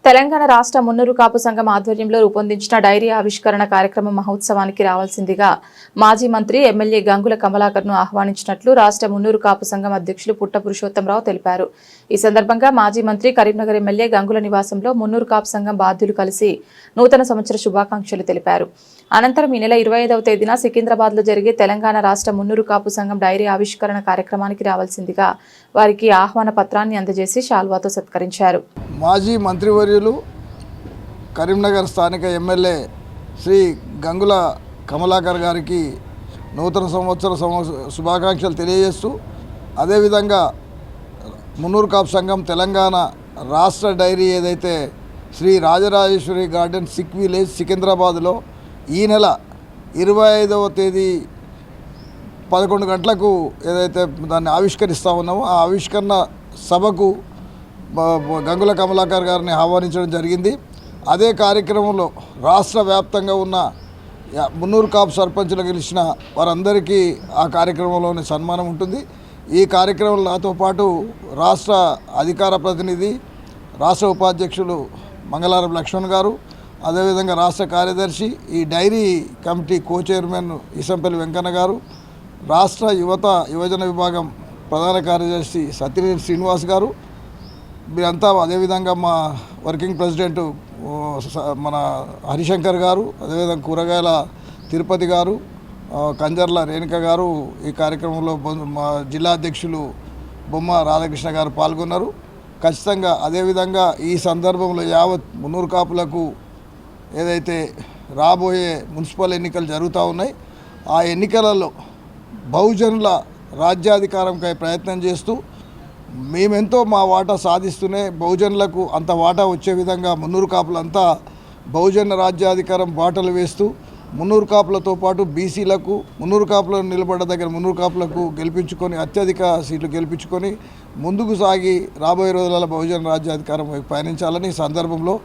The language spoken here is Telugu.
తెలంగాణ రాష్ట్ర మున్నూరు కాపు సంఘం ఆధ్వర్యంలో రూపొందించిన డైరీ ఆవిష్కరణ కార్యక్రమ మహోత్సవానికి రావాల్సిందిగా మాజీ మంత్రి ఎమ్మెల్యే గంగుల కమలాకర్ను ఆహ్వానించినట్లు రాష్ట్ర మున్నూరు కాపు సంఘం అధ్యక్షులు పుట్ట పురుషోత్తంరావు తెలిపారు. ఈ సందర్భంగా మాజీ మంత్రి కరీంనగర్ ఎమ్మెల్యే గంగుల నివాసంలో మున్నూరు కాపు సంఘం బాధ్యులు కలిసి నూతన సంవత్సర శుభాకాంక్షలు తెలిపారు. అనంతరం ఈ నెల 25వ తేదీన సికింద్రాబాద్ లో జరిగే తెలంగాణ రాష్ట్ర మున్నూరు కాపు సంఘం డైరీ ఆవిష్కరణ కార్యక్రమానికి రావాల్సిందిగా వారికి ఆహ్వాన పత్రాన్ని అందజేసి శాల్వాతో సత్కరించారు. మాజీ మంత్రివర్యులు కరీంనగర్ స్థానిక ఎమ్మెల్యే శ్రీ గంగుల కమలాకర్ గారికి నూతన సంవత్సర శుభాకాంక్షలు తెలియజేస్తూ, అదేవిధంగా మున్నూరు కాపు సంఘం తెలంగాణ రాష్ట్ర డైరీ ఏదైతే శ్రీ రాజరాజేశ్వరి గార్డెన్ సిక్ విలేజ్ సికింద్రాబాద్లో ఈ నెల 25వ తేదీ 11 గంటలకు ఏదైతే దాన్ని ఆవిష్కరిస్తూ ఉన్నామో ఆ ఆవిష్కరణ సభకు గంగుల కమలాకర్ గారిని ఆహ్వానించడం జరిగింది. అదే కార్యక్రమంలో రాష్ట్ర వ్యాప్తంగా ఉన్న మున్నూరు కాపు సర్పంచులు గెలిచిన వారందరికీ ఆ కార్యక్రమంలోని సన్మానం ఉంటుంది. ఈ కార్యక్రమంలో నాతో పాటు రాష్ట్ర అధికార ప్రతినిధి రాష్ట్ర ఉపాధ్యక్షులు మంగళారం లక్ష్మణ్ గారు, అదేవిధంగా రాష్ట్ర కార్యదర్శి ఈ diary committee co chairman Isampalli Venkanna గారు, రాష్ట్ర యువజన విభాగం ప్రధాన కార్యదర్శి సత్యనేని శ్రీనివాస్ గారు, మీరంతా, అదేవిధంగా మా వర్కింగ్ ప్రెసిడెంట్ మన హరిశంకర్ గారు, అదేవిధంగా కూరగాయల తిరుపతి గారు, కంజర్ల రేణుక గారు, ఈ కార్యక్రమంలో మా జిల్లా అధ్యక్షులు బొమ్మ రాధాకృష్ణ గారు పాల్గొన్నారు. ఖచ్చితంగా అదేవిధంగా ఈ సందర్భంలో యావత్ మున్నూరు కాపులకు ఏదైతే రాబోయే మున్సిపల్ ఎన్నికలు జరుగుతూ ఉన్నాయి, ఆ ఎన్నికలలో బహుజనుల రాజ్యాధికారంకై ప్రయత్నం చేస్తూ మేమెంతో మా వాటా సాధిస్తూనే బహుజనులకు అంత వాటా వచ్చే విధంగా మున్నూరు కాపులంతా బహుజన రాజ్యాధికారం బాటలు వేస్తూ మున్నూరు కాపులతో పాటు బీసీలకు, మున్నూరు కాపులను నిలబడ్డ దగ్గర మున్నూరు కాపులకు గెలిపించుకొని అత్యధిక సీట్లు గెలిపించుకొని ముందుకు సాగి రాబోయే రోజులలో బహుజన రాజ్యాధికారం పయనించాలని ఈ సందర్భంలో